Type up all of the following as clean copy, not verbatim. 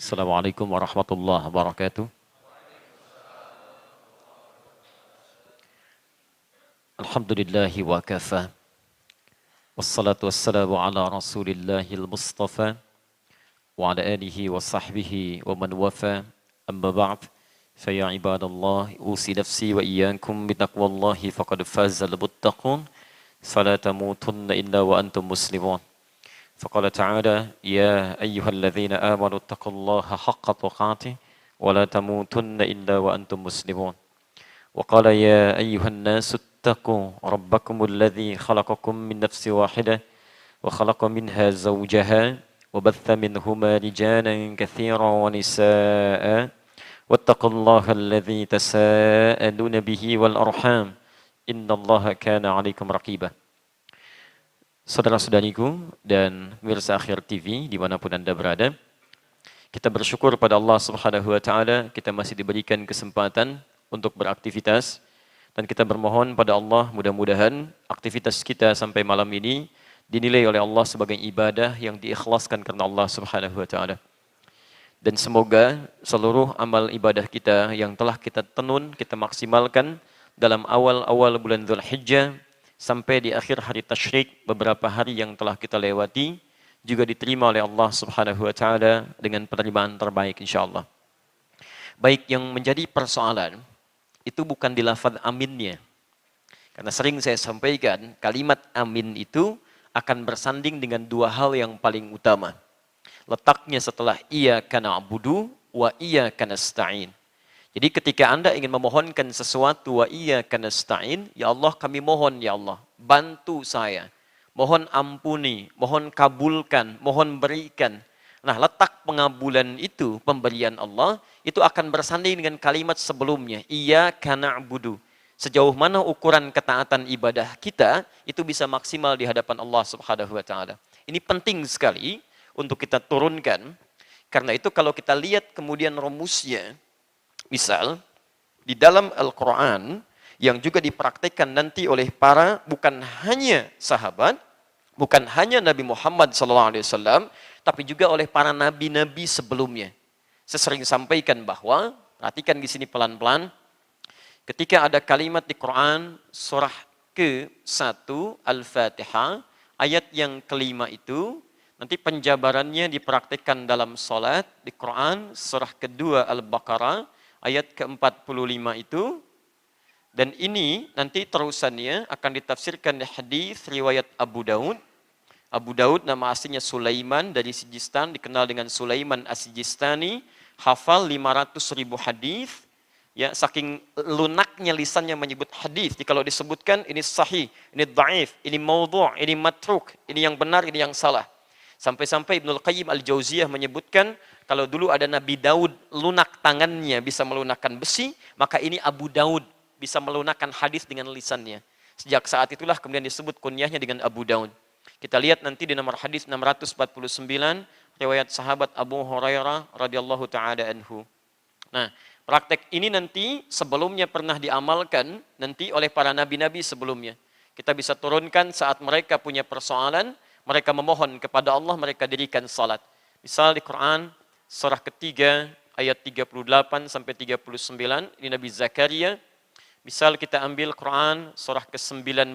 Assalamualaikum warahmatullahi wabarakatuh. Alhamdulillahi wa kafa. Wassalatu wassalamu ala rasulillahil mustafa wa ala alihi wa sahbihi wa man wafa. Amma ba'd. Faya ibadallah, usi nafsi wa iyyakum bitaqwallahi faqad fazal muttaqun. Fala tamutunna illa wa antum muslimun. فقال تعالى يا أيها الذين آمنوا اتقوا الله حق تقاته ولا تموتن إلا وأنتم مسلمون وقال يا أيها الناس اتقوا ربكم الذي خلقكم من نفس واحدة وخلق منها زوجها وبث منهما رجالا كثيرا ونساء واتقوا الله الذي تساءلون به والأرحام إن الله كان عليكم رقيبا. Saudara-saudariku dan pemirsa Akhir TV dimanapun Anda berada, kita bersyukur pada Allah Subhanahu wa Ta'ala, kita masih diberikan kesempatan untuk beraktivitas, dan kita bermohon pada Allah mudah-mudahan aktivitas kita sampai malam ini dinilai oleh Allah sebagai ibadah yang diikhlaskan karena Allah Subhanahu wa Ta'ala. Dan semoga seluruh amal ibadah kita yang telah kita tenun, kita maksimalkan dalam awal-awal bulan Dzulhijjah sampai di akhir hari tasyrik, beberapa hari yang telah kita lewati juga diterima oleh Allah Subhanahu wa Ta'ala dengan penerimaan terbaik insyaallah. Baik, yang menjadi persoalan itu bukan di lafaz aminnya. Karena sering saya sampaikan kalimat amin itu akan bersanding dengan dua hal yang paling utama. Letaknya setelah iyyaka na'budu wa iyyaka nasta'in. Jadi ketika Anda ingin memohonkan sesuatu, wa iyyaka nasta'in, ya Allah kami mohon ya Allah, bantu saya. Mohon ampuni, mohon kabulkan, mohon berikan. Nah, letak pengabulan itu, pemberian Allah, itu akan bersanding dengan kalimat sebelumnya, iyyaka na'budu. Sejauh mana ukuran ketaatan ibadah kita, itu bisa maksimal di hadapan Allah Subhanahu wa Ta'ala. Ini penting sekali untuk kita turunkan, karena itu kalau kita lihat kemudian rumusnya, misal, di dalam Al-Quran yang juga dipraktikkan nanti oleh para bukan hanya sahabat, bukan hanya Nabi Muhammad SAW, tapi juga oleh para nabi-nabi sebelumnya. Saya sering sampaikan bahwa, perhatikan di sini pelan-pelan, ketika ada kalimat di Quran surah ke-1 Al-Fatihah, ayat yang kelima itu, nanti penjabarannya dipraktikkan dalam salat di Quran surah kedua Al-Baqarah, ayat ke-45 itu, dan ini nanti terusannya akan ditafsirkan di hadis riwayat Abu Daud. Abu Daud nama aslinya Sulaiman dari Sijistan, dikenal dengan Sulaiman As-Sijistani, hafal 500.000 hadis. Ya, saking lunaknya lisannya menyebut hadis. Jadi kalau disebutkan ini sahih, ini dhaif, ini maudhu', ini matruk, ini yang benar, ini yang salah. Sampai-sampai Ibnul Qayyim Al-Jauziyah menyebutkan, kalau dulu ada Nabi Daud lunak tangannya bisa melunakkan besi, maka ini Abu Daud bisa melunakkan hadis dengan lisannya. Sejak saat itulah kemudian disebut kunyahnya dengan Abu Daud. Kita lihat nanti di nomor hadis 649, riwayat sahabat Abu Hurairah radhiyallahu taala anhu. Nah, praktek ini nanti sebelumnya pernah diamalkan nanti oleh para nabi-nabi sebelumnya. Kita bisa turunkan saat mereka punya persoalan, mereka memohon kepada Allah, mereka dirikan salat. Misal di Quran surah ketiga ayat 38 sampai 39, ini Nabi Zakaria. Misal kita ambil Quran surah ke-19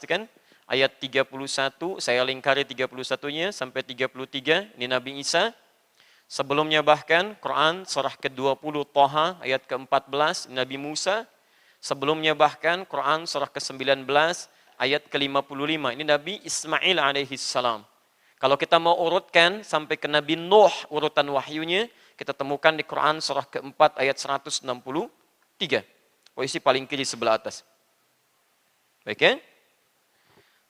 kan, ayat 31, saya lingkari 31-nya sampai 33, ini Nabi Isa. Sebelumnya bahkan Quran surah ke-20 Thaha ayat ke-14, Nabi Musa. Sebelumnya bahkan Quran surah ke-19 ayat ke-55, ini Nabi Ismail alaihi salam. Kalau kita mau urutkan sampai ke Nabi Nuh urutan wahyunya, kita temukan di Quran surah ke-4 ayat 163. Posisi paling kiri sebelah atas. Baik ya?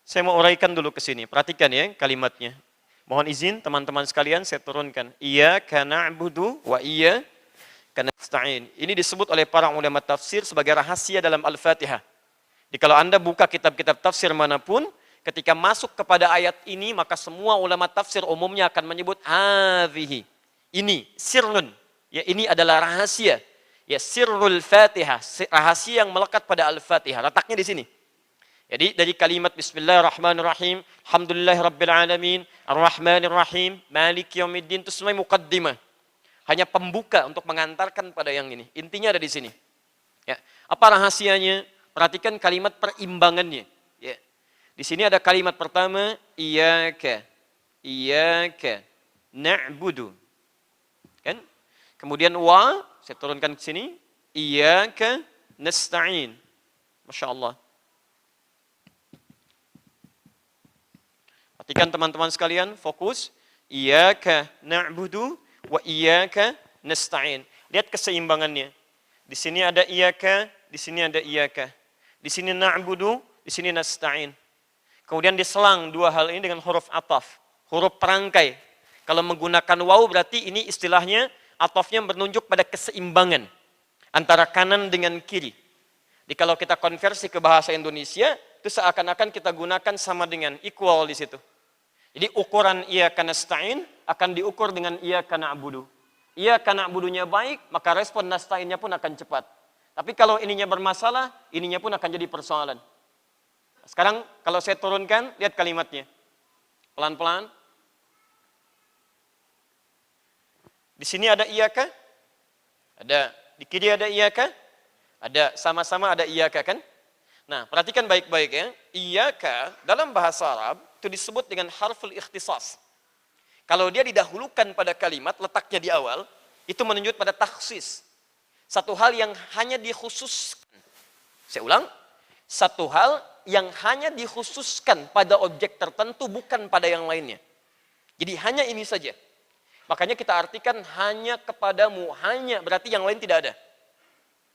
Saya mau uraikan dulu ke sini. Perhatikan ya kalimatnya. Mohon izin teman-teman sekalian saya turunkan. Iyyaka na'budu wa iyyaka nasta'in. Ini disebut oleh para ulama tafsir sebagai rahasia dalam Al-Fatihah. Jadi kalau Anda buka kitab-kitab tafsir manapun, ketika masuk kepada ayat ini, maka semua ulama tafsir umumnya akan menyebut hadhihi. Ini sirrun. Ya, ini adalah rahasia. Ya, sirrul Fatihah, rahasia yang melekat pada Al-Fatihah. Letaknya di sini. Jadi dari kalimat Bismillahirrahmanirrahim, Alhamdulillahirabbil alamin, Ar-Rahmanirrahim, Maliki yaumiddin, itu semua muqaddimah. Hanya pembuka untuk mengantarkan pada yang ini. Intinya ada di sini. Ya. Apa rahasianya? Perhatikan kalimat perimbangannya. Ya. Di sini ada kalimat pertama, iyyaka na'budu. Kan? Kemudian saya turunkan ke sini, iyyaka nasta'in. Masya Allah. Perhatikan teman-teman sekalian, fokus. Iyyaka na'budu wa iyyaka nasta'in. Lihat keseimbangannya. Di sini ada iyyaka, di sini ada iyyaka. Di sini na'budu, di sini nasta'in. Kemudian diselang dua hal ini dengan huruf ataf, huruf perangkai. Kalau menggunakan waw berarti ini istilahnya atafnya menunjuk pada keseimbangan antara kanan dengan kiri. Jadi kalau kita konversi ke bahasa Indonesia, itu seakan-akan kita gunakan sama dengan equal di situ. Jadi ukuran iyyaka nasta'in akan diukur dengan iyyaka na'budu. Iyyaka na'budunya baik, maka respon nasta'innya pun akan cepat. Tapi kalau ininya bermasalah, ininya pun akan jadi persoalan. Sekarang kalau saya turunkan, lihat kalimatnya. Pelan-pelan. Di sini ada iyyaka? Ada. Di kiri ada iyyaka? Ada. Sama-sama ada iyyaka kan? Nah, perhatikan baik-baik ya. Iyyaka dalam bahasa Arab itu disebut dengan harful ikhtisas. Kalau dia didahulukan pada kalimat, letaknya di awal, itu menunjuk pada takhsis. Satu hal yang hanya dikhususkan. Saya ulang. Satu hal yang hanya dikhususkan pada objek tertentu, bukan pada yang lainnya. Jadi hanya ini saja. Makanya kita artikan hanya kepadamu, hanya berarti yang lain tidak ada.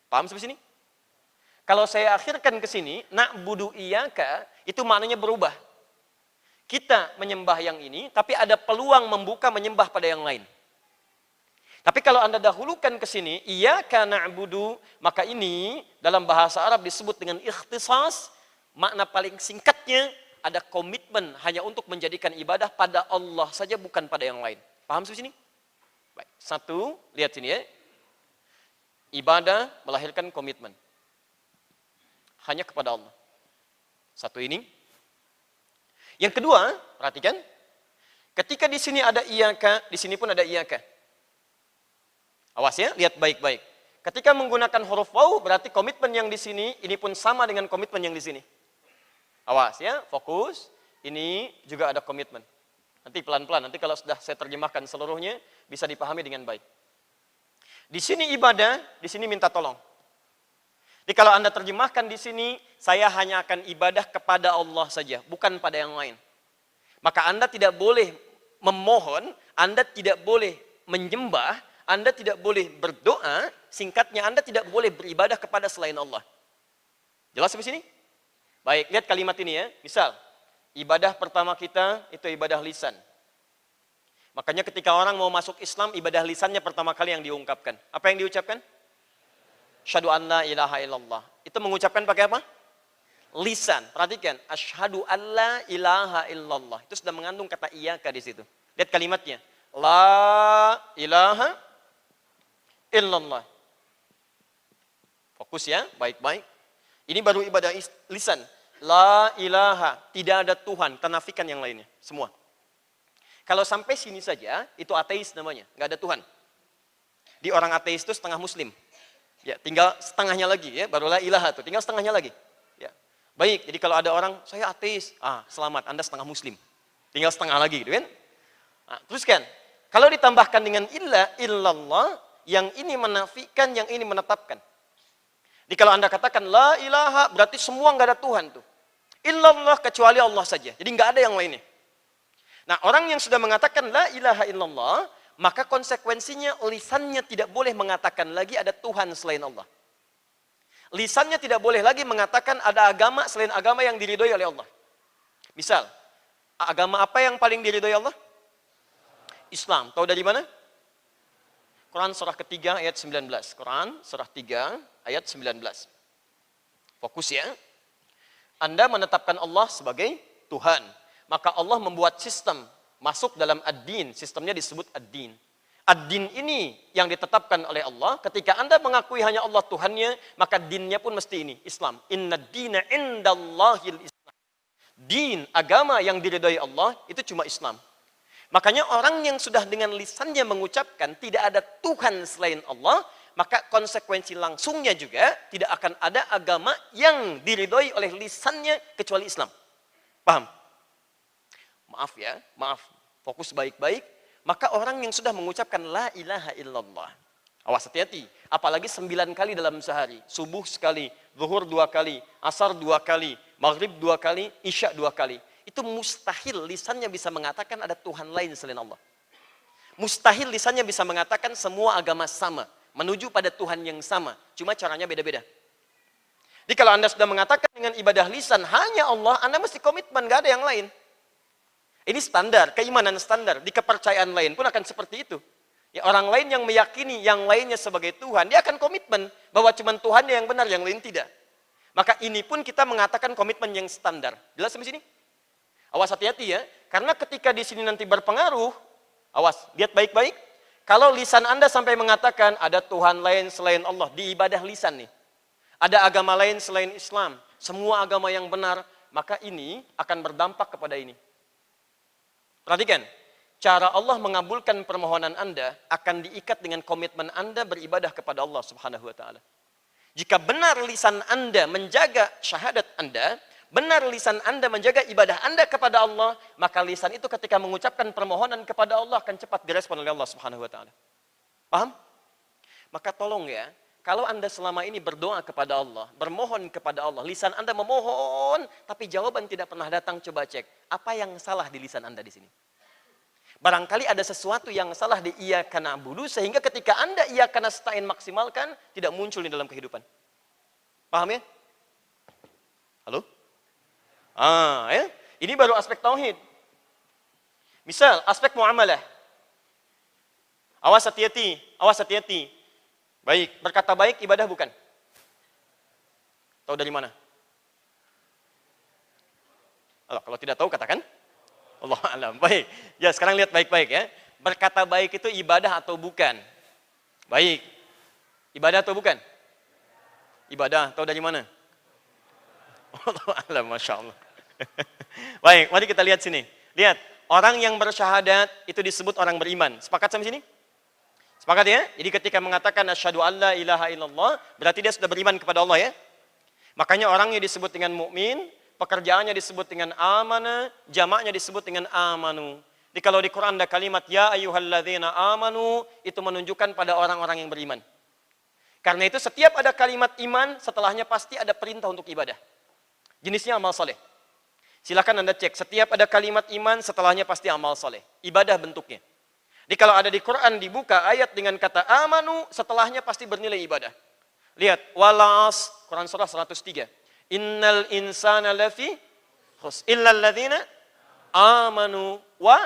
Paham sampai sini? Kalau saya akhirkan ke sini, na'budu iyyaka, itu maknanya berubah. Kita menyembah yang ini, tapi ada peluang membuka menyembah pada yang lain. Tapi kalau Anda dahulukan ke sini, iyyaka na'budu, maka ini dalam bahasa Arab disebut dengan ikhtisas, makna paling singkatnya ada komitmen hanya untuk menjadikan ibadah pada Allah saja, bukan pada yang lain. Paham sampai sini? Baik. Satu, lihat sini ya. Ibadah melahirkan komitmen. Hanya kepada Allah. Satu ini. Yang kedua, perhatikan. Ketika di sini ada iyyaka, di sini pun ada iyyaka. Awas ya, lihat baik-baik. Ketika menggunakan huruf waw, berarti komitmen yang di sini, ini pun sama dengan komitmen yang di sini. Awas ya, fokus. Ini juga ada komitmen. Nanti pelan-pelan, nanti kalau sudah saya terjemahkan seluruhnya, bisa dipahami dengan baik. Di sini ibadah, di sini minta tolong. Jadi kalau Anda terjemahkan di sini, saya hanya akan ibadah kepada Allah saja, bukan pada yang lain. Maka Anda tidak boleh memohon, Anda tidak boleh menyembah, Anda tidak boleh berdoa, singkatnya Anda tidak boleh beribadah kepada selain Allah. Jelas sampai sini? Baik, lihat kalimat ini ya. Misal, ibadah pertama kita itu ibadah lisan. Makanya ketika orang mau masuk Islam, ibadah lisannya pertama kali yang diungkapkan. Apa yang diucapkan? Asyhadu an la ilaha illallah. Itu mengucapkan pakai apa? Lisan. Perhatikan, asyhadu an la ilaha illallah. Itu sudah mengandung kata iyyaka di situ. Lihat kalimatnya. La ilaha illallah. Fokus ya, baik-baik. Ini baru ibadah lisan. La ilaha, tidak ada Tuhan, kita nafikan yang lainnya, semua. Kalau sampai sini saja, itu ateis namanya, nggak ada Tuhan. Di orang ateis itu setengah muslim. Ya, tinggal setengahnya lagi ya, baru la ilaha tuh, tinggal setengahnya lagi. Ya. Baik, jadi kalau ada orang, saya ateis, selamat, Anda setengah muslim. Tinggal setengah lagi gitu kan. Nah, teruskan. Kalau ditambahkan dengan illallah, yang ini menafikan, yang ini menetapkan. Jadi kalau Anda katakan la ilaha, berarti semua nggak ada Tuhan tuh. Illallah, kecuali Allah saja. Jadi nggak ada yang lainnya. Nah, orang yang sudah mengatakan la ilaha illallah, maka konsekuensinya lisannya tidak boleh mengatakan lagi ada Tuhan selain Allah. Lisannya tidak boleh lagi mengatakan ada agama selain agama yang diridhoi oleh Allah. Misal, agama apa yang paling diridhoi Allah? Islam. Tahu dari mana? Quran surah ketiga ayat 19. Quran surah 3 ayat 19. Fokus ya. Anda menetapkan Allah sebagai Tuhan. Maka Allah membuat sistem masuk dalam ad-din. Sistemnya disebut ad-din. Ad-din ini yang ditetapkan oleh Allah. Ketika Anda mengakui hanya Allah Tuhannya, maka dinnya pun mesti ini, Islam. Inna dina indallahil Islam. Din, agama yang diridhai Allah, itu cuma Islam. Makanya orang yang sudah dengan lisannya mengucapkan tidak ada Tuhan selain Allah, maka konsekuensi langsungnya juga tidak akan ada agama yang diridhoi oleh lisannya kecuali Islam. Paham? Maaf ya, maaf. Fokus baik-baik. Maka orang yang sudah mengucapkan la ilaha illallah. Awas, hati-hati. Apalagi 9 kali dalam sehari. Subuh sekali, zuhur 2 kali, asar 2 kali, maghrib 2 kali, isya 2 kali. Itu mustahil lisannya bisa mengatakan ada Tuhan lain selain Allah. Mustahil lisannya bisa mengatakan semua agama sama, menuju pada Tuhan yang sama, cuma caranya beda-beda. Jadi kalau Anda sudah mengatakan dengan ibadah lisan hanya Allah, Anda mesti komitmen, gak ada yang lain. Ini standar, keimanan standar, di kepercayaan lain pun akan seperti itu. Ya, orang lain yang meyakini yang lainnya sebagai Tuhan, dia akan komitmen bahwa cuma Tuhan yang benar, yang lain tidak. Maka ini pun kita mengatakan komitmen yang standar. Jelas sampai sini? Awas, hati-hati ya, karena ketika di sini nanti berpengaruh, awas, lihat baik-baik. Kalau lisan Anda sampai mengatakan ada Tuhan lain selain Allah, di ibadah lisan nih. Ada agama lain selain Islam, semua agama yang benar, maka ini akan berdampak kepada ini. Perhatikan, cara Allah mengabulkan permohonan Anda akan diikat dengan komitmen Anda beribadah kepada Allah Subhanahu wa taala. Jika benar lisan Anda menjaga syahadat Anda, benar lisan Anda menjaga ibadah Anda kepada Allah, maka lisan itu ketika mengucapkan permohonan kepada Allah akan cepat direspon oleh Allah Subhanahu wa taala. Paham? Maka tolong ya, kalau Anda selama ini berdoa kepada Allah, bermohon kepada Allah, lisan Anda memohon tapi jawaban tidak pernah datang, coba cek, apa yang salah di lisan Anda di sini? Barangkali ada sesuatu yang salah di iyyaka na'budu sehingga ketika Anda iyyaka nasta'in maksimalkan tidak muncul di dalam kehidupan. Paham ya? Halo? Ya. Ini baru aspek tauhid. Misal, aspek muamalah. Awas hati-hati, awas hati-hati. Baik, berkata baik ibadah bukan? Tahu dari mana? Kalau tidak tahu katakan. Allah alam. Baik. Ya, sekarang lihat baik-baik ya. Berkata baik itu ibadah atau bukan? Baik. Ibadah atau bukan? Ibadah. Tahu dari mana? Allah alam, Masya Allah. Baik, mari kita lihat sini. Lihat, orang yang bersyahadat itu disebut orang beriman. Sepakat sampai sini? Sepakat ya? Jadi ketika mengatakan asyhadu alla ilaha illallah, berarti dia sudah beriman kepada Allah ya. Makanya orangnya disebut dengan mukmin, pekerjaannya disebut dengan amana, jamaknya disebut dengan amanu. Jadi kalau di Quran ada kalimat ya ayyuhalladzina amanu, itu menunjukkan pada orang-orang yang beriman. Karena itu setiap ada kalimat iman, setelahnya pasti ada perintah untuk ibadah. Jenisnya amal soleh. Silakan Anda cek, setiap ada kalimat iman, setelahnya pasti amal soleh. Ibadah bentuknya. Jadi kalau ada di Quran dibuka ayat dengan kata amanu, setelahnya pasti bernilai ibadah. Lihat, walas, Quran surah 103. Innal insana lafi khus illal ladzina amanu wa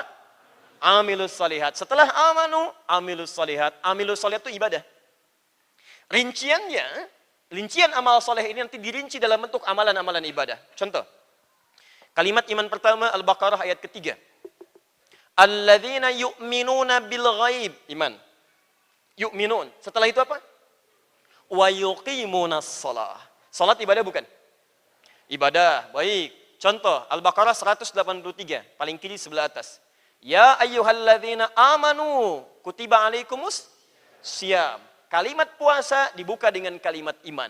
amilus solihat. Setelah amanu, amilus solihat. Amilus solihat itu ibadah. Rincian amal soleh ini nanti dirinci dalam bentuk amalan-amalan ibadah. Contoh, kalimat iman pertama Al-Baqarah ayat ketiga. Alladzina yu'minuna bil ghaib. Iman. Yu'minun. Setelah itu apa? Wa yuqimunas shalah. Salat ibadah bukan? Ibadah. Baik. Contoh, Al-Baqarah 183. Paling kiri sebelah atas. Ya ayyuhalladzina amanu. Kutiba alaikumus siyam. Kalimat puasa dibuka dengan kalimat iman.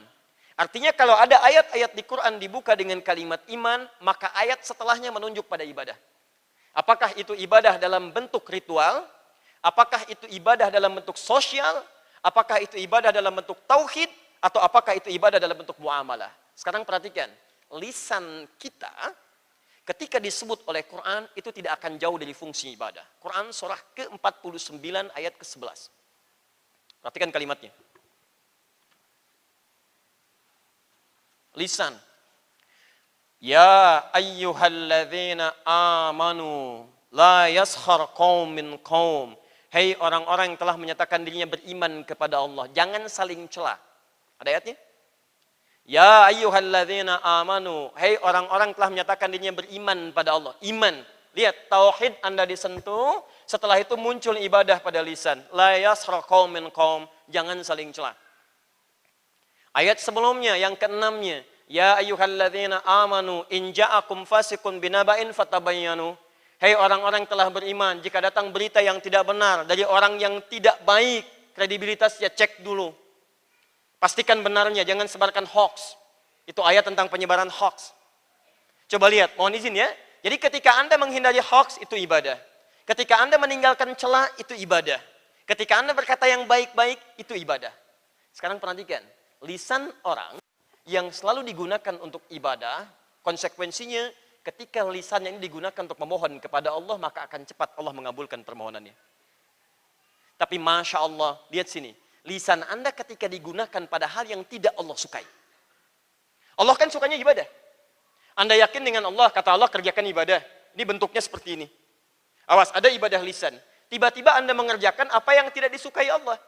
Artinya kalau ada ayat-ayat di Quran dibuka dengan kalimat iman, maka ayat setelahnya menunjuk pada ibadah. Apakah itu ibadah dalam bentuk ritual? Apakah itu ibadah dalam bentuk sosial? Apakah itu ibadah dalam bentuk tauhid? Atau apakah itu ibadah dalam bentuk muamalah? Sekarang perhatikan, lisan kita ketika disebut oleh Quran itu tidak akan jauh dari fungsi ibadah. Quran surah ke-49 ayat ke-11. Perhatikan kalimatnya. Lisan. Ya ayyuhalladzina amanu la yaskhar qaum min qaum. Hei orang-orang yang telah menyatakan dirinya beriman kepada Allah, jangan saling cela. Ada ayatnya? Ya ayyuhalladzina amanu, hei orang-orang telah menyatakan dirinya beriman pada Allah. Iman. Lihat, tauhid Anda disentuh, setelah itu muncul ibadah pada lisan. La yaskhar qaum min qaum, jangan saling cela. Ayat sebelumnya yang keenamnya, ya ayyuhalladzina amanu in ja'akum fasiqun binaba'in fatabayyanu. Hei orang-orang yang telah beriman, jika datang berita yang tidak benar dari orang yang tidak baik, kredibilitasnya cek dulu. Pastikan benarnya, jangan sebarkan hoax. Itu ayat tentang penyebaran hoax. Coba lihat, mohon izin ya. Jadi ketika Anda menghindari hoax, itu ibadah. Ketika Anda meninggalkan celah, itu ibadah. Ketika Anda berkata yang baik-baik, itu ibadah. Sekarang perhatikan, lisan orang yang selalu digunakan untuk ibadah, konsekuensinya ketika lisannya ini digunakan untuk memohon kepada Allah, maka akan cepat Allah mengabulkan permohonannya. Tapi Masya Allah, lihat sini. Lisan Anda ketika digunakan pada hal yang tidak Allah sukai. Allah kan sukanya ibadah. Anda yakin dengan Allah, kata Allah kerjakan ibadah. Ini bentuknya seperti ini. Awas, ada ibadah lisan. Tiba-tiba Anda mengerjakan apa yang tidak disukai Allah.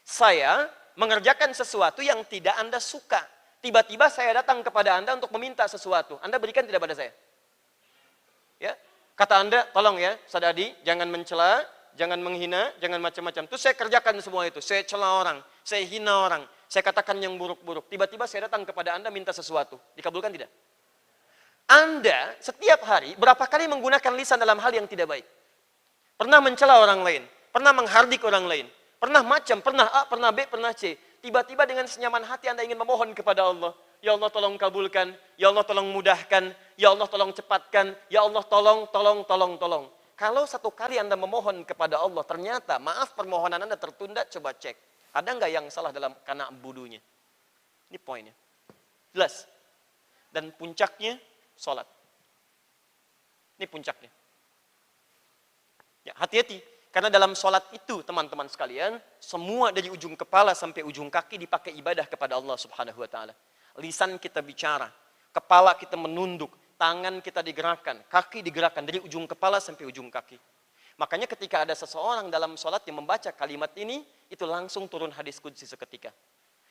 Saya mengerjakan sesuatu yang tidak Anda suka. Tiba-tiba saya datang kepada Anda untuk meminta sesuatu. Anda berikan tidak pada saya? Ya, kata Anda, tolong ya, Sadadi, jangan mencela, jangan menghina, jangan macam-macam. Terus saya kerjakan semua itu. Saya cela orang, saya hina orang, saya katakan yang buruk-buruk. Tiba-tiba saya datang kepada Anda minta sesuatu. Dikabulkan tidak? Anda setiap hari berapa kali menggunakan lisan dalam hal yang tidak baik? Pernah mencela orang lain, pernah menghardik orang lain, pernah macam, pernah A, pernah B, pernah C. Tiba-tiba dengan senyaman hati Anda ingin memohon kepada Allah. Ya Allah tolong kabulkan, ya Allah tolong mudahkan, ya Allah tolong cepatkan, ya Allah tolong. Kalau satu kali Anda memohon kepada Allah, ternyata maaf permohonan Anda tertunda, coba cek. Ada nggak yang salah dalam kana budunya? Ini poinnya. Jelas. Dan puncaknya, sholat. Ini puncaknya. Ya, hati-hati. Karena dalam sholat itu, teman-teman sekalian, semua dari ujung kepala sampai ujung kaki dipakai ibadah kepada Allah Subhanahu wa Ta'ala. Lisan kita bicara, kepala kita menunduk, tangan kita digerakkan, kaki digerakkan dari ujung kepala sampai ujung kaki. Makanya ketika ada seseorang dalam sholat yang membaca kalimat ini, itu langsung turun hadis qudsi seketika.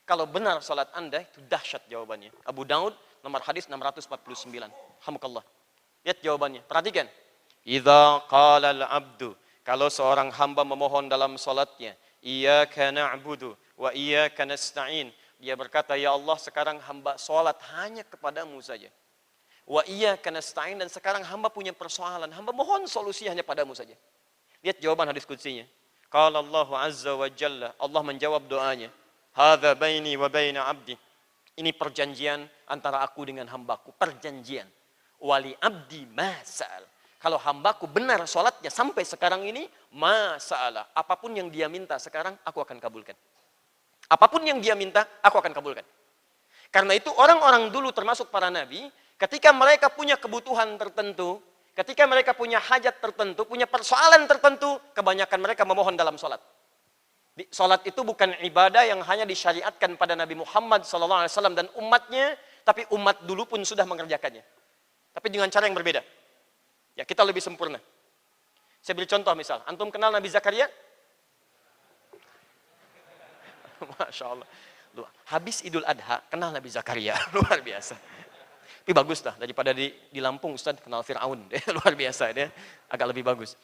Kalau benar sholat Anda, itu dahsyat jawabannya. Abu Daud, nomor hadis 649. Alhamdulillah. Lihat jawabannya, perhatikan. Idza qala al-abdu, kalau seorang hamba memohon dalam sholatnya, iyyaka na'budu wa iyyaka nasta'in. Dia berkata, ya Allah sekarang hamba sholat hanya kepadamu saja. Wa iyyaka nasta'in, dan sekarang hamba punya persoalan. Hamba mohon solusi hanya padamu saja. Lihat jawaban hadis qudsinya. Qala Allah azza wa jalla, Allah menjawab doanya. Hadza baini wa baina abdi. Ini perjanjian antara aku dengan hambaku. Perjanjian. Wali abdi masal. Kalau hambaku benar sholatnya sampai sekarang ini, masalah. Apapun yang dia minta sekarang, aku akan kabulkan. Apapun yang dia minta, aku akan kabulkan. Karena itu orang-orang dulu termasuk para nabi, ketika mereka punya kebutuhan tertentu, ketika mereka punya hajat tertentu, punya persoalan tertentu, kebanyakan mereka memohon dalam sholat. Sholat itu bukan ibadah yang hanya disyariatkan pada Nabi Muhammad SAW dan umatnya, tapi umat dulu pun sudah mengerjakannya. Tapi dengan cara yang berbeda. Ya, kita lebih sempurna. Saya beri contoh misal, antum kenal Nabi Zakaria? Masya Allah. Habis Idul Adha, kenal Nabi Zakaria. Luar biasa. Tapi bagus lah, daripada di Lampung Ustaz kenal Fir'aun. Luar biasa, dia agak lebih bagus.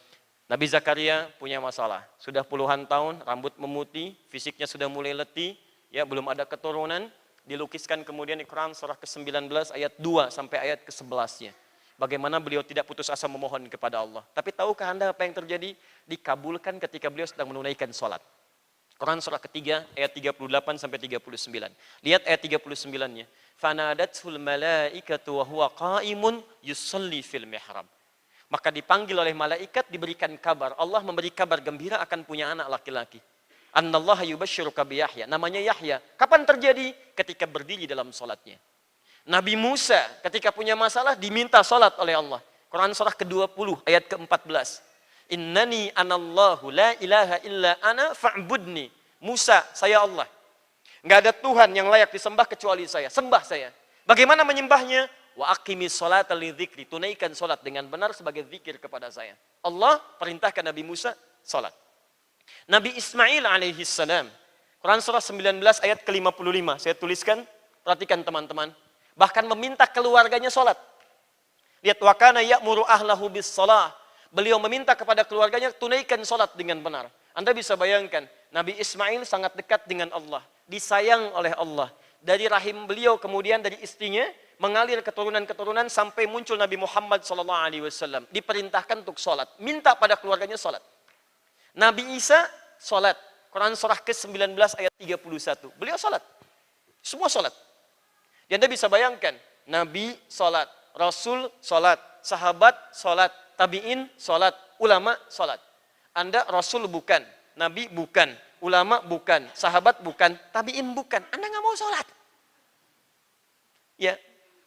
Nabi Zakaria punya masalah. Sudah puluhan tahun, rambut memutih, fisiknya sudah mulai letih, ya belum ada keturunan. Dilukiskan kemudian di Quran surah ke-19 ayat 2 sampai ayat ke-11-nya. Bagaimana beliau tidak putus asa memohon kepada Allah. Tapi tahukah Anda apa yang terjadi? Dikabulkan ketika beliau sedang menunaikan sholat. Quran surah ketiga ayat 38 sampai 39. Lihat ayat 39-nya. Fanadatul malaikatu wa huwa qaimun yusalli fil mihrab. Maka dipanggil oleh malaikat, diberikan kabar. Allah memberi kabar gembira akan punya anak laki-laki. Annallaha yubashshiruka bi Yahya. Namanya Yahya. Kapan terjadi? Ketika berdiri dalam sholatnya. Nabi Musa ketika punya masalah diminta sholat oleh Allah. Quran surah ke-20 ayat ke-14. Innani anallahu la ilaha illa ana fa'budni. Musa, saya Allah. Enggak ada Tuhan yang layak disembah kecuali saya. Sembah saya. Bagaimana menyembahnya? Wa aqimis sholata lidzikri. Tunaikan salat dengan benar sebagai zikir kepada saya. Allah perintahkan Nabi Musa salat. Nabi Ismail alaihi salam. Quran surah 19 ayat ke-55. Saya tuliskan, perhatikan teman-teman. Bahkan meminta keluarganya salat. Lihat, wa kana ya'muru ahlahu bis shalah. Beliau meminta kepada keluarganya tunaikan salat dengan benar. Anda bisa bayangkan, Nabi Ismail sangat dekat dengan Allah, disayang oleh Allah. Dari rahim beliau kemudian dari istrinya mengalir keturunan-keturunan sampai muncul Nabi Muhammad SAW. Diperintahkan untuk sholat. Minta pada keluarganya sholat. Nabi Isa sholat. Quran surah ke-19 ayat 31. Beliau sholat. Semua sholat. Dan Anda bisa bayangkan. Nabi sholat. Rasul sholat. Sahabat sholat. Tabi'in sholat. Ulama sholat. Anda Rasul bukan. Nabi bukan. Ulama bukan. Sahabat bukan. Tabi'in bukan. Anda nggak mau sholat. Ya,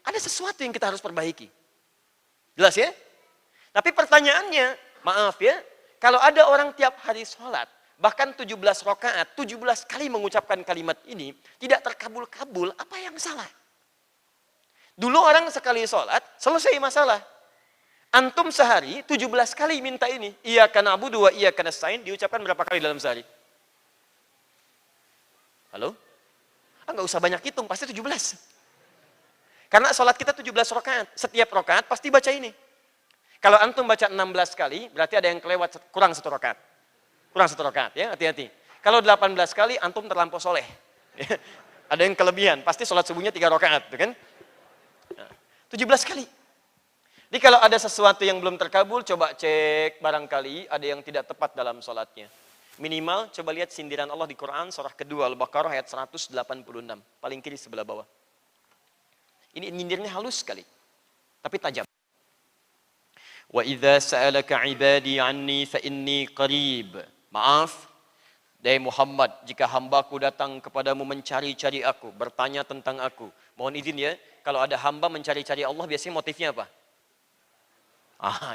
ada sesuatu yang kita harus perbaiki. Jelas ya? Tapi pertanyaannya, maaf ya, kalau ada orang tiap hari sholat, bahkan 17 rakaat, 17 kali mengucapkan kalimat ini, tidak terkabul-kabul, apa yang salah? Dulu orang sekali sholat, selesai masalah. Antum sehari 17 kali minta ini. Iyyaka na'budu wa iyyaka nasta'in, diucapkan berapa kali dalam sehari? Halo? Nggak usah banyak hitung, pasti 17. Karena sholat kita 17 rakaat. Setiap rakaat pasti baca ini. Kalau antum baca 16 kali, berarti ada yang kelewat kurang 1 rakaat. Kurang 1 rakaat ya, hati-hati. Kalau 18 kali, antum terlampau soleh. Ada yang kelebihan, pasti sholat subuhnya 3 rakaat. Kan? 17 kali. Jadi kalau ada sesuatu yang belum terkabul, coba cek barangkali ada yang tidak tepat dalam sholatnya. Minimal coba lihat sindiran Allah di Quran, surah kedua Al-Baqarah ayat 186. Paling kiri sebelah bawah. Ini nyindirnya halus sekali, tapi tajam. Wa idza sa'alaka 'ibadi 'anni fa inni qarib. Maaf, dari Muhammad, jika hambaku datang kepadamu mencari-cari aku, bertanya tentang aku. Mohon izin ya, kalau ada hamba mencari-cari Allah, biasanya motifnya apa?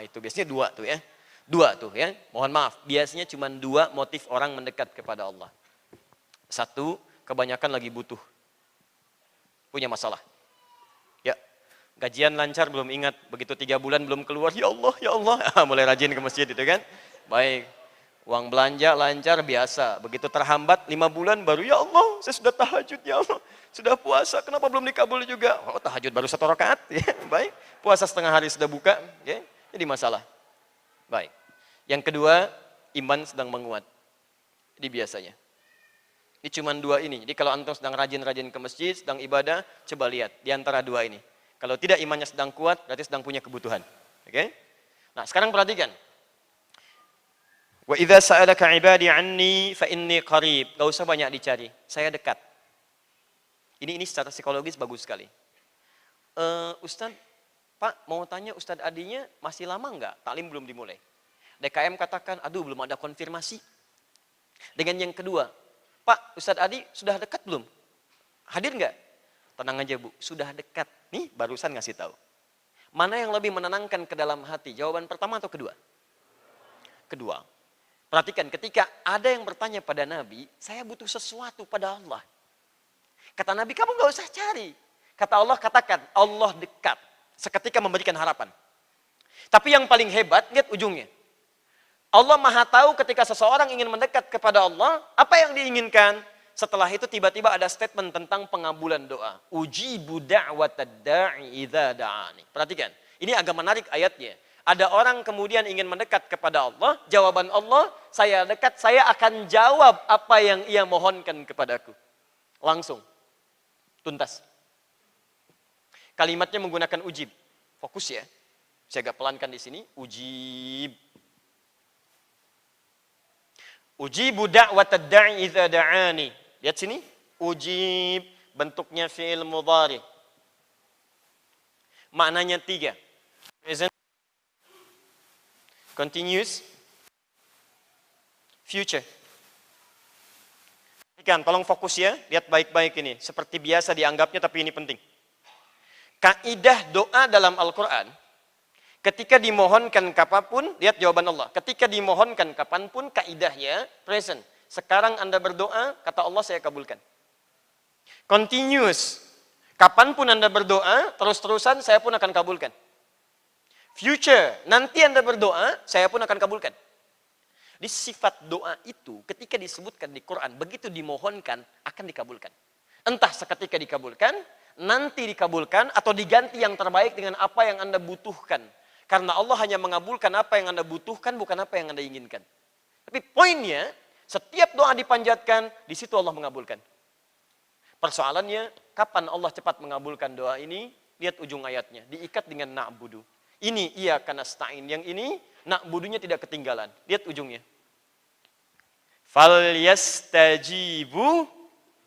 Itu biasanya 2 tuh ya. 2 tuh ya. Mohon maaf, biasanya cuma 2 motif orang mendekat kepada Allah. 1, kebanyakan lagi butuh. Punya masalah. Gajian lancar belum ingat, begitu 3 bulan belum keluar, ya Allah, mulai rajin ke masjid itu kan. Baik, uang belanja lancar biasa, begitu terhambat 5 bulan baru, ya Allah, saya sudah tahajud, ya Allah, sudah puasa, kenapa belum dikabul juga? Oh, tahajud baru 1 rakaat, ya, baik, puasa setengah hari sudah buka, ya, jadi masalah. Baik, yang kedua, iman sedang menguat, ini biasanya. Ini cuma 2 ini, jadi kalau antum sedang rajin-rajin ke masjid, sedang ibadah, coba lihat, di antara 2 ini. Kalau tidak imannya sedang kuat, berarti sedang punya kebutuhan. Oke? Nah, sekarang perhatikan. Wa idza sa'alaka 'ibadi 'anni fa inni qarib. Enggak usah banyak dicari. Saya dekat. Ini secara psikologis bagus sekali. Ustaz, Pak, mau tanya Ustaz Adinya masih lama enggak? Taklim belum dimulai. DKM katakan, aduh belum ada konfirmasi. Dengan yang kedua, Pak, Ustaz Adi sudah dekat belum? Hadir enggak? Tenang aja Bu, sudah dekat. Nih barusan ngasih tahu. Mana yang lebih menenangkan ke dalam hati? Jawaban pertama atau kedua? Kedua. Perhatikan, ketika ada yang bertanya pada Nabi, saya butuh sesuatu pada Allah. Kata Nabi, kamu gak usah cari. Kata Allah, katakan, Allah dekat. Seketika memberikan harapan. Tapi yang paling hebat, lihat ujungnya. Allah Maha tahu ketika seseorang ingin mendekat kepada Allah, apa yang diinginkan? Setelah itu tiba-tiba ada statement tentang pengabulan doa. Ujibu da'watad da'i idza da'ani. Perhatikan, ini agak menarik ayatnya. Ada orang kemudian ingin mendekat kepada Allah, jawaban Allah, saya dekat, saya akan jawab apa yang ia mohonkan kepadaku. Langsung, tuntas. Kalimatnya menggunakan ujib. Fokus ya. Saya agak pelankan di sini. Ujib. Ujibu da'watad da'i idza da'ani. Lihat sini, ujib, bentuknya fi'il mudhari. Maknanya 3. Present, continuous, future. Ikan, tolong fokus ya, lihat baik-baik ini. Seperti biasa dianggapnya, tapi ini penting. Kaidah doa dalam Al-Quran, ketika dimohonkan kapanpun, lihat jawaban Allah. Ketika dimohonkan kapanpun, kaidahnya present. Sekarang Anda berdoa, kata Allah saya kabulkan. Continuous. Kapanpun Anda berdoa, terus-terusan saya pun akan kabulkan. Future. Nanti Anda berdoa, saya pun akan kabulkan. Di sifat doa itu, ketika disebutkan di Quran, begitu dimohonkan, akan dikabulkan. Entah seketika dikabulkan, nanti dikabulkan, atau diganti yang terbaik dengan apa yang Anda butuhkan. Karena Allah hanya mengabulkan apa yang Anda butuhkan, bukan apa yang Anda inginkan. Tapi poinnya, setiap doa dipanjatkan, di situ Allah mengabulkan. Persoalannya, kapan Allah cepat mengabulkan doa ini? Lihat ujung ayatnya, diikat dengan na'budu. Ini iyyaka nasta'in, yang ini na'budunya tidak ketinggalan. Lihat ujungnya. Falyastajibu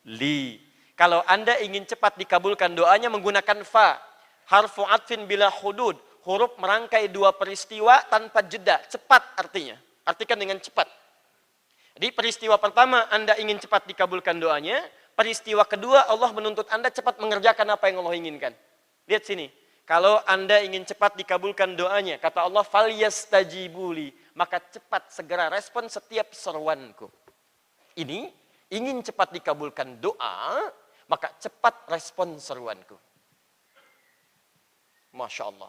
li. Kalau Anda ingin cepat dikabulkan doanya menggunakan fa. Harfu atfin bila hudud. Huruf merangkai dua peristiwa tanpa jeda. Cepat artinya. Artikan dengan cepat. Jadi peristiwa pertama Anda ingin cepat dikabulkan doanya. Peristiwa kedua Allah menuntut Anda cepat mengerjakan apa yang Allah inginkan. Lihat sini. Kalau Anda ingin cepat dikabulkan doanya. Kata Allah, falyastajibu li. Maka cepat segera respon setiap seruanku. Ini ingin cepat dikabulkan doa. Maka cepat respon seruanku. Masya Allah.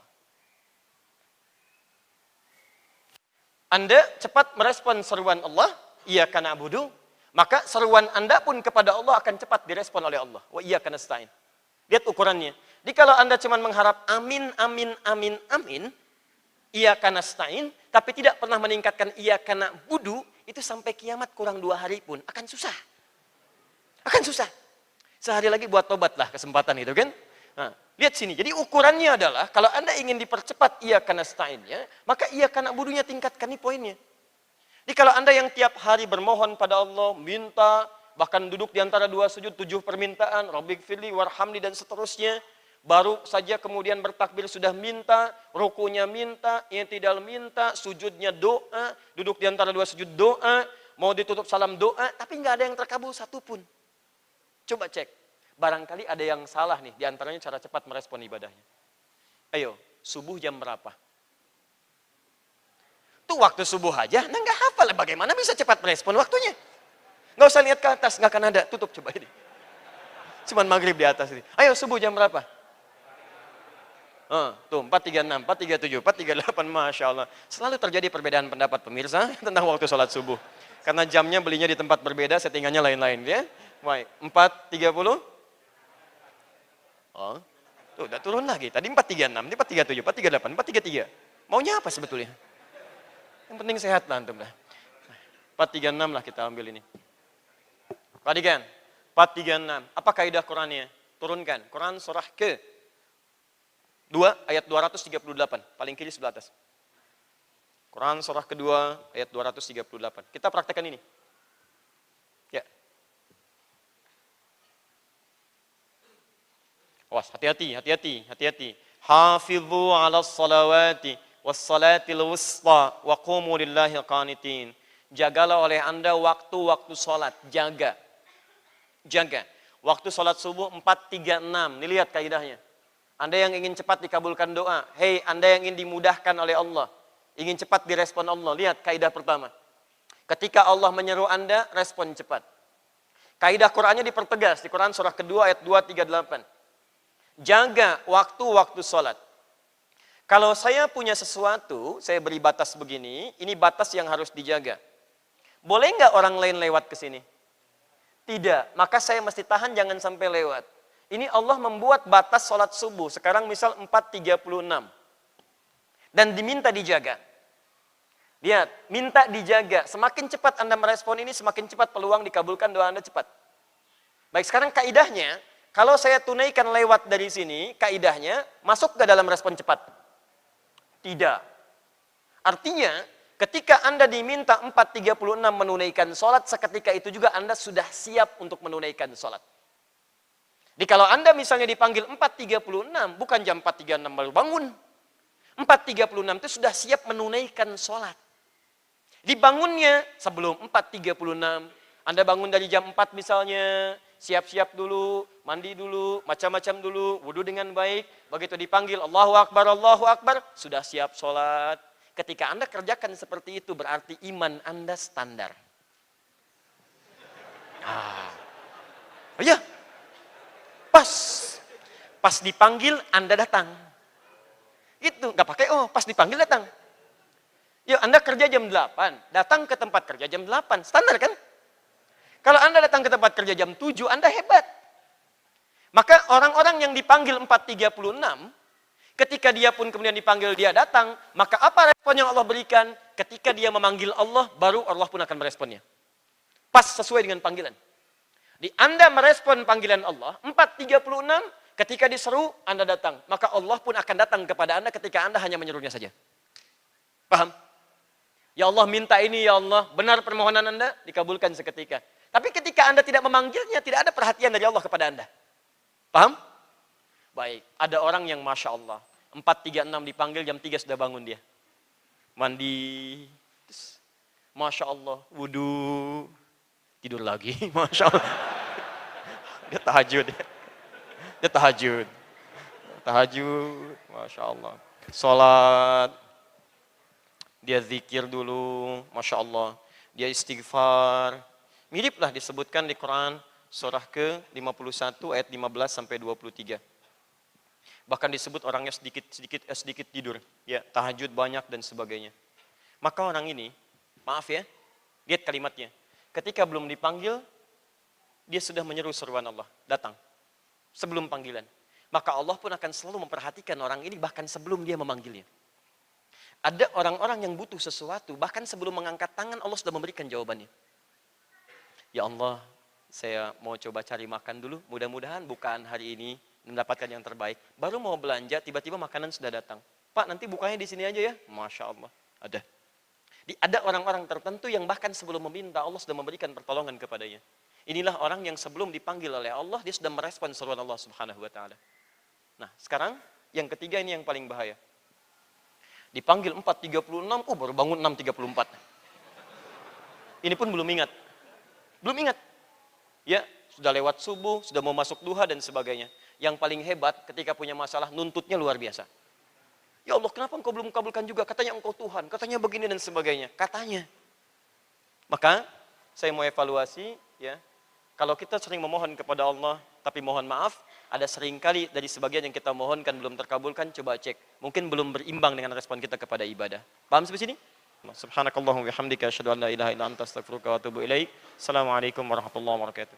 Anda cepat merespon seruan Allah, iyyaka na'budu, maka seruan Anda pun kepada Allah akan cepat direspon oleh Allah. Wa iyyaka nasta'in. Lihat ukurannya. Jadi kalau Anda cuma mengharap amin, amin, amin, amin, iyyaka nasta'in, tapi tidak pernah meningkatkan iyyaka na'budu, itu sampai kiamat kurang 2 hari pun akan susah. Akan susah. Sehari lagi buat tobatlah kesempatan itu kan. Nah, lihat sini. Jadi ukurannya adalah kalau Anda ingin dipercepat iyyaka nasta'innya, maka iyyaka na'budunya tingkatkan, ini poinnya. Jadi kalau Anda yang tiap hari bermohon pada Allah, minta, bahkan duduk di antara 2 sujud 7 permintaan, Rabbighfirli warhamni dan seterusnya, baru saja kemudian bertakbir sudah minta, rukunya minta, i'tidal minta, sujudnya doa, duduk di antara 2 sujud doa, mau ditutup salam doa, tapi nggak ada yang terkabul satupun. Coba cek. Barangkali ada yang salah nih, diantaranya cara cepat merespon ibadahnya. Ayo, subuh jam berapa? Tuh waktu subuh aja, nah nggak hafal, bagaimana bisa cepat merespon waktunya? Nggak usah lihat ke atas, nggak akan ada, tutup coba ini. Cuman maghrib di atas ini. Ayo, subuh jam berapa? Tuh, 4.36, 4.37, 4.38, Masya Allah. Selalu terjadi perbedaan pendapat pemirsa tentang waktu sholat subuh. Karena jamnya belinya di tempat berbeda, settingannya lain-lain. Ya? Baik, 4.30. Oh, tuh udah turun lagi. Tadi 436, ini 437, 438, 433. Maunya apa sebetulnya? Yang penting sehat lah antum dah. 436 lah kita ambil ini. Perhatikan, 436. Apa kaidah Qurannya? Turunkan. Quran surah ke 2 ayat 238, paling kiri sebelah atas. Quran surah kedua ayat 238. Kita praktekkan ini. Ya. Awas, hati-hati. Hafidhu 'alas salawati was salatil wusta wa qumu lillahi qanitin. Jagalah oleh Anda waktu-waktu salat, jaga. Waktu salat subuh 4.36. Nih lihat kaidahnya. Anda yang ingin cepat dikabulkan doa, hei Anda yang ingin dimudahkan oleh Allah, ingin cepat direspon Allah, lihat kaidah pertama. Ketika Allah menyeru Anda, respon cepat. Kaidah Qur'annya dipertegas di Quran surah kedua ayat 238. Jaga waktu-waktu sholat. Kalau saya punya sesuatu, saya beri batas begini, ini batas yang harus dijaga. Boleh nggak orang lain lewat ke sini? Tidak, maka saya mesti tahan jangan sampai lewat. Ini Allah membuat batas sholat subuh, sekarang misal 4.36. Dan diminta dijaga. Lihat, minta dijaga. Semakin cepat Anda merespon ini, semakin cepat peluang dikabulkan doa Anda cepat. Baik, sekarang kaidahnya, kalau saya tunaikan lewat dari sini, kaidahnya masuk ke dalam respon cepat? Tidak. Artinya, ketika Anda diminta 4.36 menunaikan sholat, seketika itu juga Anda sudah siap untuk menunaikan sholat. Jadi kalau Anda misalnya dipanggil 4.36, bukan jam 4.36 baru bangun. 4.36 itu sudah siap menunaikan sholat. Dibangunnya sebelum 4.36, Anda bangun dari jam 4 misalnya, siap-siap dulu, mandi dulu, macam-macam dulu, wudhu dengan baik. Begitu dipanggil Allahu Akbar, sudah siap sholat. Ketika Anda kerjakan seperti itu, berarti iman Anda standar. Oh iya, pas dipanggil Anda datang. Itu nggak pakai pas dipanggil datang. Yuk Anda kerja jam 8, datang ke tempat kerja jam 8, standar kan? Kalau Anda datang ke tempat kerja jam 7, Anda hebat. Maka orang-orang yang dipanggil 4.36, ketika dia pun kemudian dipanggil dia datang, maka apa respon yang Allah berikan? Ketika dia memanggil Allah, baru Allah pun akan meresponnya. Pas sesuai dengan panggilan. Di Anda merespon panggilan Allah, 4.36, Ketika diseru, Anda datang. Maka Allah pun akan datang kepada Anda ketika Anda hanya menyerunya saja. Paham? Ya Allah minta ini, ya Allah. Benar permohonan Anda, dikabulkan seketika. Tapi ketika Anda tidak memanggilnya, tidak ada perhatian dari Allah kepada Anda. Paham? Baik, ada orang yang Masya Allah. 4.36 dipanggil, jam 3 sudah bangun dia. Mandi. Masya Allah, wudhu. Tidur lagi, Masya Allah. Dia tahajud. Dia tahajud. Tahajud, Masya Allah. Salat. Dia zikir dulu, Masya Allah. Dia istighfar. Miriplah disebutkan di Quran, surah ke-51 ayat 15 sampai 23. Bahkan disebut orangnya sedikit tidur. Ya, tahajud banyak dan sebagainya. Maka orang ini, maaf ya, lihat kalimatnya. Ketika belum dipanggil, dia sudah menyeru seruan Allah. Datang. Sebelum panggilan. Maka Allah pun akan selalu memperhatikan orang ini bahkan sebelum dia memanggilnya. Ada orang-orang yang butuh sesuatu, bahkan sebelum mengangkat tangan Allah sudah memberikan jawabannya. Ya Allah, saya mau coba cari makan dulu, mudah-mudahan bukaan hari ini mendapatkan yang terbaik. Baru mau belanja, tiba-tiba makanan sudah datang. Pak, nanti bukanya di sini aja ya. Masya Allah, ada. Ada orang-orang tertentu yang bahkan sebelum meminta, Allah sudah memberikan pertolongan kepadanya. Inilah orang yang sebelum dipanggil oleh Allah, dia sudah merespon seruan Allah Subhanahu wa Ta'ala. Nah, sekarang yang ketiga ini yang paling bahaya. Dipanggil 4.36, baru bangun 6.34. Ini pun belum ingat. Belum ingat. Ya, sudah lewat subuh, sudah mau masuk duha dan sebagainya. Yang paling hebat ketika punya masalah, nuntutnya luar biasa. Ya Allah, kenapa engkau belum kabulkan juga? Katanya engkau Tuhan, katanya begini dan sebagainya. Katanya. Maka, saya mau evaluasi, ya. Kalau kita sering memohon kepada Allah, tapi mohon maaf, ada seringkali dari sebagian yang kita mohonkan belum terkabulkan, coba cek. Mungkin belum berimbang dengan respon kita kepada ibadah. Paham sampai sini? Subhanakallahumma wa bihamdika asyhadu an la ilaha illa anta astaghfiruka wa atubu ilaik. Assalamualaikum warahmatullahi wabarakatuh.